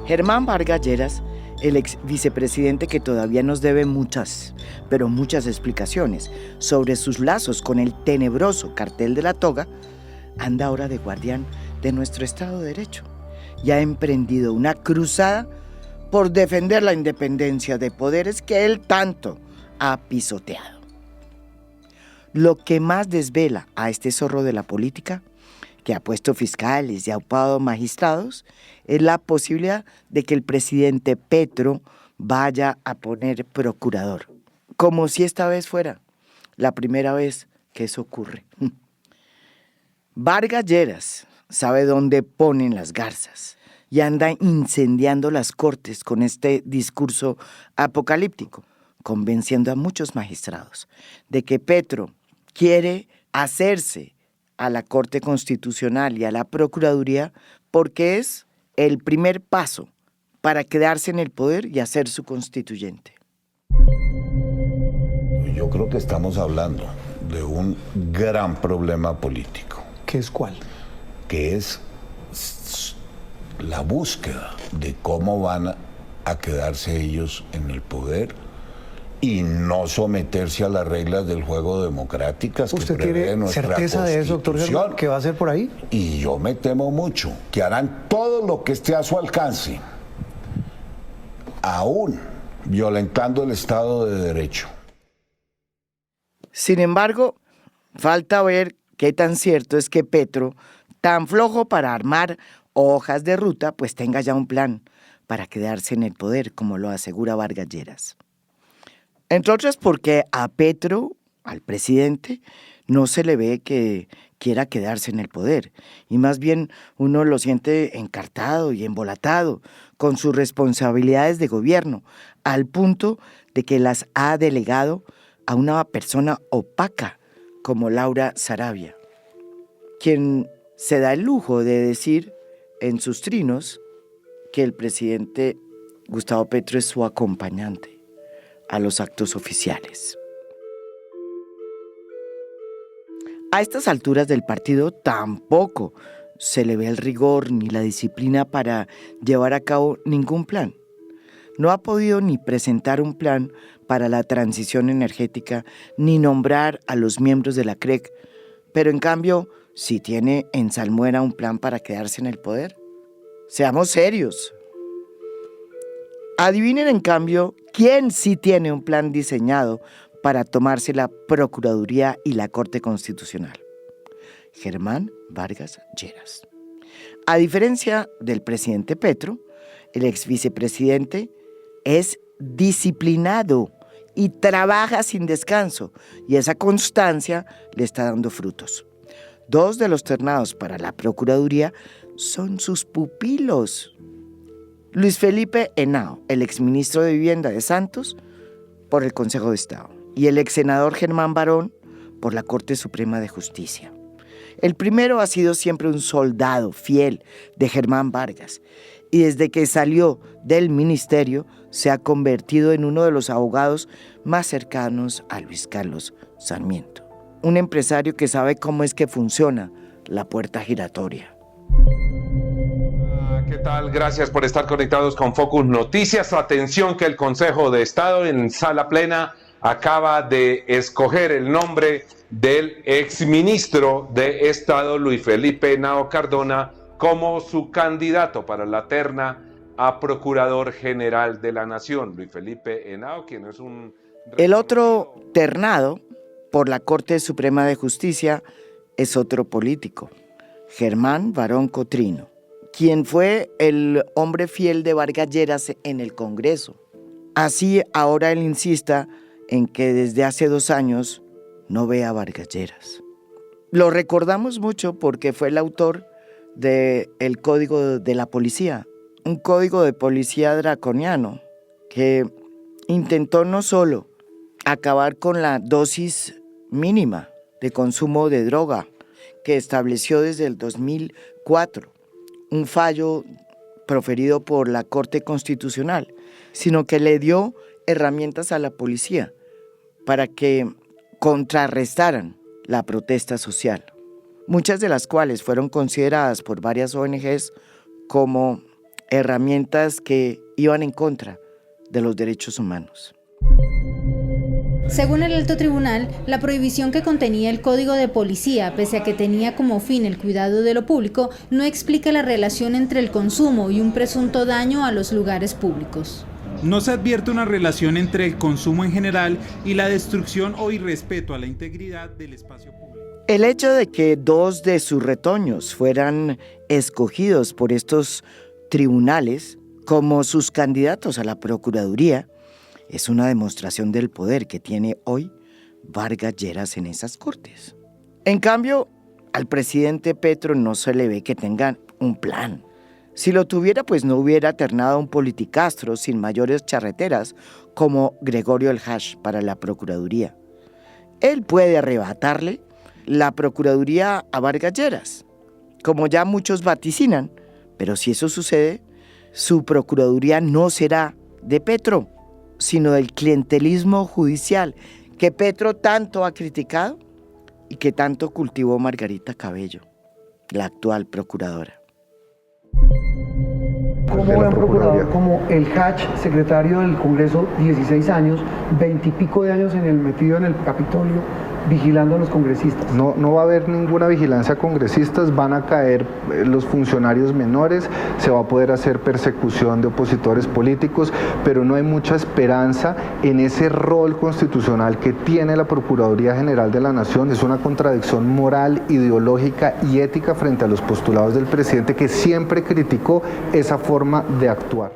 Germán Vargas Lleras, el ex vicepresidente que todavía nos debe muchas, pero muchas explicaciones sobre sus lazos con el tenebroso cartel de la toga, anda ahora de guardián de nuestro Estado de Derecho y ha emprendido una cruzada por defender la independencia de poderes que él tanto ha pisoteado. Lo que más desvela a este zorro de la política, que ha puesto fiscales y ha aupado magistrados, es la posibilidad de que el presidente Petro vaya a poner procurador, como si esta vez fuera la primera vez que eso ocurre. Vargas Lleras sabe dónde ponen las garzas y anda incendiando las cortes con este discurso apocalíptico, convenciendo a muchos magistrados de que Petro quiere hacerse a la Corte Constitucional y a la Procuraduría porque es el primer paso para quedarse en el poder y hacer su constituyente. Yo creo que estamos hablando de un gran problema político. ¿Qué es cuál? Que es la búsqueda de cómo van a quedarse ellos en el poder y no someterse a las reglas del juego democráticas que prevé nuestra Constitución. ¿Usted tiene certeza de eso, doctor Germán, que va a ser por ahí? Y yo me temo mucho que harán todo lo que esté a su alcance, aún violentando el Estado de Derecho. Sin embargo, falta ver qué tan cierto es que Petro, tan flojo para armar hojas de ruta, pues tenga ya un plan para quedarse en el poder, como lo asegura Vargas Lleras. Entre otras porque a Petro, al presidente, no se le ve que quiera quedarse en el poder, y más bien uno lo siente encartado y embolatado con sus responsabilidades de gobierno, al punto de que las ha delegado a una persona opaca como Laura Sarabia, quien se da el lujo de decir en sus trinos que el presidente Gustavo Petro es su acompañante a los actos oficiales. A estas alturas del partido tampoco se le ve el rigor ni la disciplina para llevar a cabo ningún plan. No ha podido ni presentar un plan para la transición energética ni nombrar a los miembros de la CREC, pero en cambio sí tiene en salmuera un plan para quedarse en el poder. Seamos serios. Adivinen, en cambio, quién sí tiene un plan diseñado para tomarse la Procuraduría y la Corte Constitucional. Germán Vargas Lleras. A diferencia del presidente Petro, el ex vicepresidente es disciplinado y trabaja sin descanso, y esa constancia le está dando frutos. 2 de los ternados para la Procuraduría son sus pupilos. Luis Felipe Henao, el exministro de Vivienda de Santos, por el Consejo de Estado, y el exsenador Germán Barón por la Corte Suprema de Justicia. El primero ha sido siempre un soldado fiel de Germán Vargas, y desde que salió del ministerio se ha convertido en uno de los abogados más cercanos a Luis Carlos Sarmiento, un empresario que sabe cómo es que funciona la puerta giratoria. ¿Qué tal? Gracias por estar conectados con Focus Noticias. Atención que el Consejo de Estado en sala plena acaba de escoger el nombre del exministro de Estado Luis Felipe Henao Cardona como su candidato para la terna a Procurador General de la Nación. Luis Felipe Henao, quien es un... El otro ternado por la Corte Suprema de Justicia es otro político, Germán Barón Cotrino, quien fue el hombre fiel de Vargas Lleras en el Congreso. Así ahora él insista en que desde hace 2 años no ve a Vargas Lleras. Lo recordamos mucho porque fue el autor del Código de la Policía, un código de policía draconiano que intentó no solo acabar con la dosis mínima de consumo de droga que estableció desde el 2004, un fallo proferido por la Corte Constitucional, sino que le dio herramientas a la policía para que contrarrestaran la protesta social, muchas de las cuales fueron consideradas por varias ONGs como herramientas que iban en contra de los derechos humanos. Según el alto tribunal, la prohibición que contenía el Código de Policía, pese a que tenía como fin el cuidado de lo público, no explica la relación entre el consumo y un presunto daño a los lugares públicos. No se advierte una relación entre el consumo en general y la destrucción o irrespeto a la integridad del espacio público. El hecho de que 2 de sus retoños fueran escogidos por estos tribunales como sus candidatos a la Procuraduría es una demostración del poder que tiene hoy Vargas Lleras en esas cortes. En cambio, al presidente Petro no se le ve que tenga un plan. Si lo tuviera, pues no hubiera ternado a un politicastro sin mayores charreteras como Gregorio El Hash para la Procuraduría. Él puede arrebatarle la Procuraduría a Vargas Lleras, como ya muchos vaticinan, pero si eso sucede, su Procuraduría no será de Petro, sino del clientelismo judicial que Petro tanto ha criticado y que tanto cultivó Margarita Cabello, la actual procuradora. ¿Cómo ve un procurador como El Hash, secretario del Congreso, 16 años, 20 y pico de años metido en el Capitolio, vigilando a los congresistas? No va a haber ninguna vigilancia a congresistas, van a caer los funcionarios menores, se va a poder hacer persecución de opositores políticos, pero no hay mucha esperanza en ese rol constitucional que tiene la Procuraduría General de la Nación. Es una contradicción moral, ideológica y ética frente a los postulados del presidente, que siempre criticó esa forma de actuar.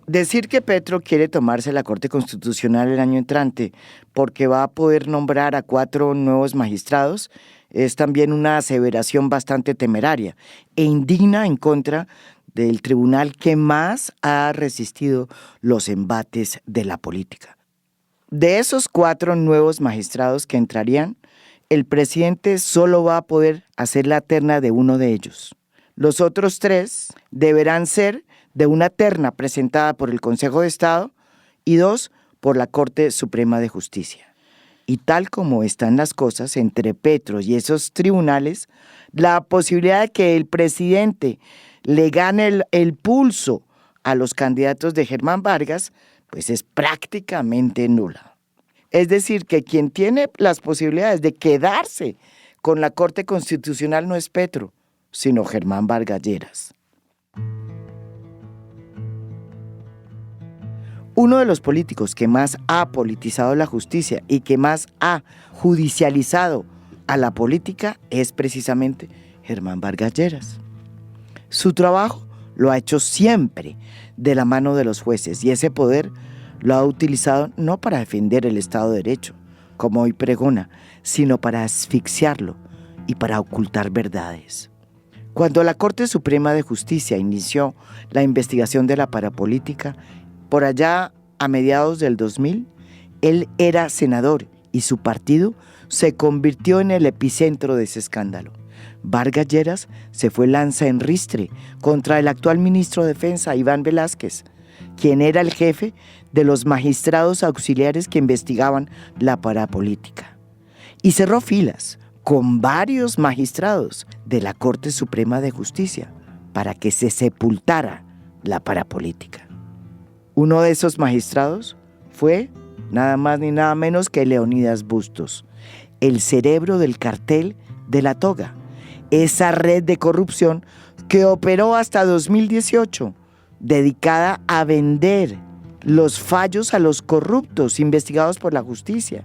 Decir que Petro quiere tomarse la Corte Constitucional el año entrante porque va a poder nombrar a 4 nuevos magistrados es también una aseveración bastante temeraria e indigna en contra del tribunal que más ha resistido los embates de la política. De esos 4 nuevos magistrados que entrarían, el presidente solo va a poder hacer la terna de uno de ellos. Los otros 3 deberán ser de una terna presentada por el Consejo de Estado y 2 por la Corte Suprema de Justicia. Y tal como están las cosas entre Petro y esos tribunales, la posibilidad de que el presidente le gane el pulso a los candidatos de Germán Vargas, pues es prácticamente nula. Es decir, que quien tiene las posibilidades de quedarse con la Corte Constitucional no es Petro, sino Germán Vargas Lleras. Uno de los políticos que más ha politizado la justicia y que más ha judicializado a la política es precisamente Germán Vargas Lleras. Su trabajo lo ha hecho siempre de la mano de los jueces y ese poder lo ha utilizado no para defender el Estado de Derecho, como hoy pregona, sino para asfixiarlo y para ocultar verdades. Cuando la Corte Suprema de Justicia inició la investigación de la parapolítica, por allá a mediados del 2000, él era senador y su partido se convirtió en el epicentro de ese escándalo. Vargas Lleras se fue lanza en ristre contra el actual ministro de Defensa, Iván Velázquez, quien era el jefe de los magistrados auxiliares que investigaban la parapolítica. Y cerró filas con varios magistrados de la Corte Suprema de Justicia para que se sepultara la parapolítica. Uno de esos magistrados fue nada más ni nada menos que Leonidas Bustos, el cerebro del cartel de la toga, esa red de corrupción que operó hasta 2018, dedicada a vender los fallos a los corruptos investigados por la justicia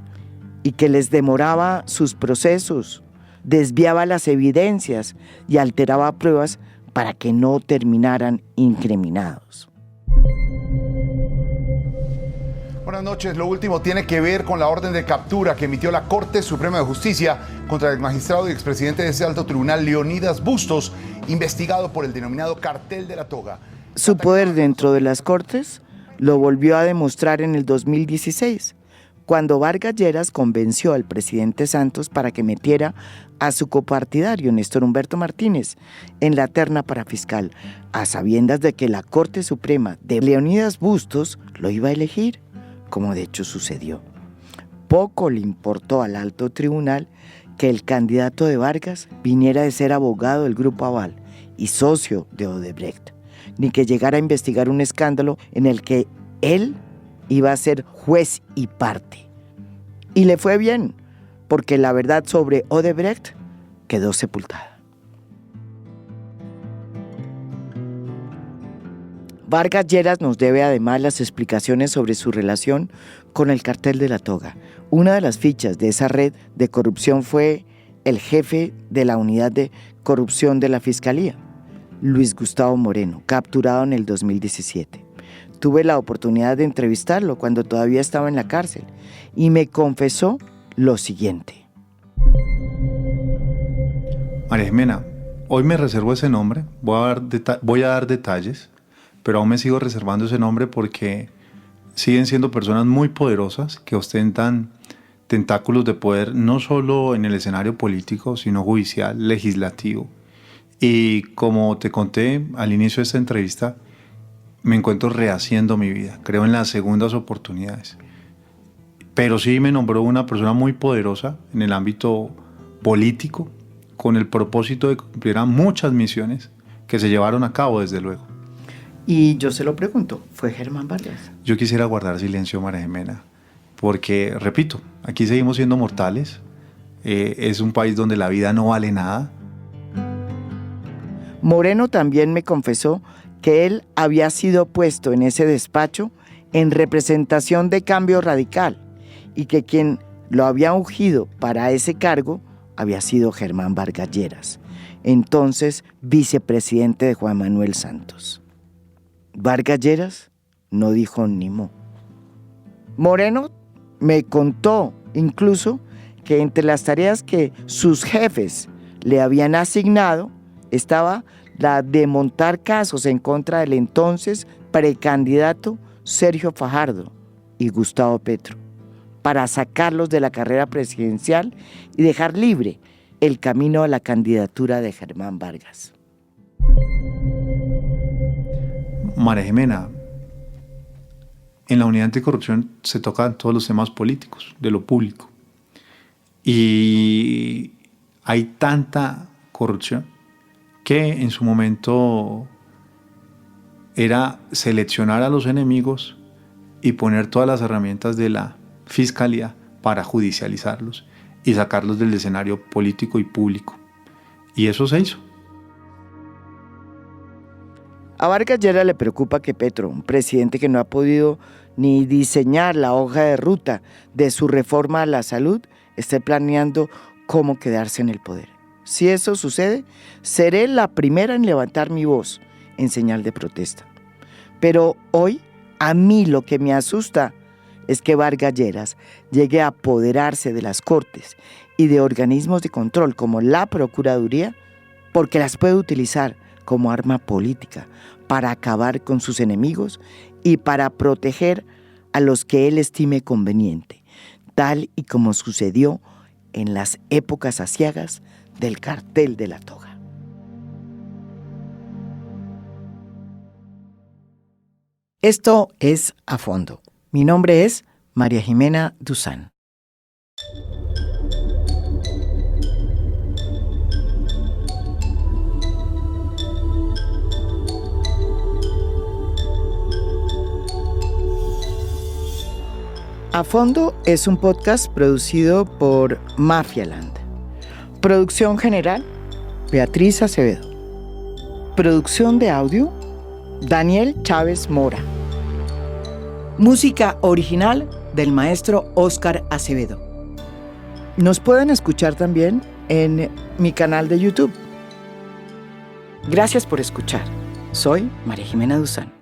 y que les demoraba sus procesos, desviaba las evidencias y alteraba pruebas para que no terminaran incriminados. Buenas noches. Lo último tiene que ver con la orden de captura que emitió la Corte Suprema de Justicia contra el magistrado y expresidente de ese alto tribunal, Leonidas Bustos, investigado por el denominado cartel de la toga. Su poder dentro de las Cortes lo volvió a demostrar en el 2016, cuando Vargas Lleras convenció al presidente Santos para que metiera a su copartidario Néstor Humberto Martínez en la terna para fiscal, a sabiendas de que la Corte Suprema de Leonidas Bustos lo iba a elegir, como de hecho sucedió. Poco le importó al alto tribunal que el candidato de Vargas viniera de ser abogado del Grupo Aval y socio de Odebrecht, ni que llegara a investigar un escándalo en el que él iba a ser juez y parte. Y le fue bien, porque la verdad sobre Odebrecht quedó sepultada. Vargas Lleras nos debe además las explicaciones sobre su relación con el cartel de la toga. Una de las fichas de esa red de corrupción fue el jefe de la unidad de corrupción de la Fiscalía, Luis Gustavo Moreno, capturado en el 2017. Tuve la oportunidad de entrevistarlo cuando todavía estaba en la cárcel y me confesó lo siguiente. María Jimena, hoy me reservo ese nombre, voy a dar detalles, pero aún me sigo reservando ese nombre porque siguen siendo personas muy poderosas que ostentan tentáculos de poder no solo en el escenario político, sino judicial, legislativo. Y como te conté al inicio de esta entrevista, me encuentro rehaciendo mi vida, creo en las segundas oportunidades. Pero sí me nombró una persona muy poderosa en el ámbito político, con el propósito de cumplir muchas misiones que se llevaron a cabo, desde luego. Y yo se lo pregunto, ¿fue Germán Vargas? Yo quisiera guardar silencio, María Jimena, porque, repito, aquí seguimos siendo mortales, es un país donde la vida no vale nada. Moreno también me confesó que él había sido puesto en ese despacho en representación de Cambio Radical y que quien lo había ungido para ese cargo había sido Germán Vargas Lleras, entonces vicepresidente de Juan Manuel Santos. Vargas Lleras no dijo ni mo. Moreno me contó incluso que entre las tareas que sus jefes le habían asignado estaba la de montar casos en contra del entonces precandidato Sergio Fajardo y Gustavo Petro, para sacarlos de la carrera presidencial y dejar libre el camino a la candidatura de Germán Vargas. María Jimena, en la unidad anticorrupción se tocan todos los temas políticos, de lo público. Y hay tanta corrupción que en su momento era seleccionar a los enemigos y poner todas las herramientas de la fiscalía para judicializarlos y sacarlos del escenario político y público. Y eso se hizo. A Vargas Lleras le preocupa que Petro, un presidente que no ha podido ni diseñar la hoja de ruta de su reforma a la salud, esté planeando cómo quedarse en el poder. Si eso sucede, seré la primera en levantar mi voz en señal de protesta. Pero hoy, a mí lo que me asusta es que Vargas Lleras llegue a apoderarse de las cortes y de organismos de control como la Procuraduría, porque las puede utilizar como arma política para acabar con sus enemigos y para proteger a los que él estime conveniente, tal y como sucedió en las épocas aciagas del cartel de la toga. Esto es A Fondo. Mi nombre es María Jimena Duzán. A Fondo es un podcast producido por Mafialand. Producción general, Beatriz Acevedo. Producción de audio, Daniel Chávez Mora. Música original del maestro Óscar Acevedo. Nos pueden escuchar también en mi canal de YouTube. Gracias por escuchar. Soy María Jimena Duzán.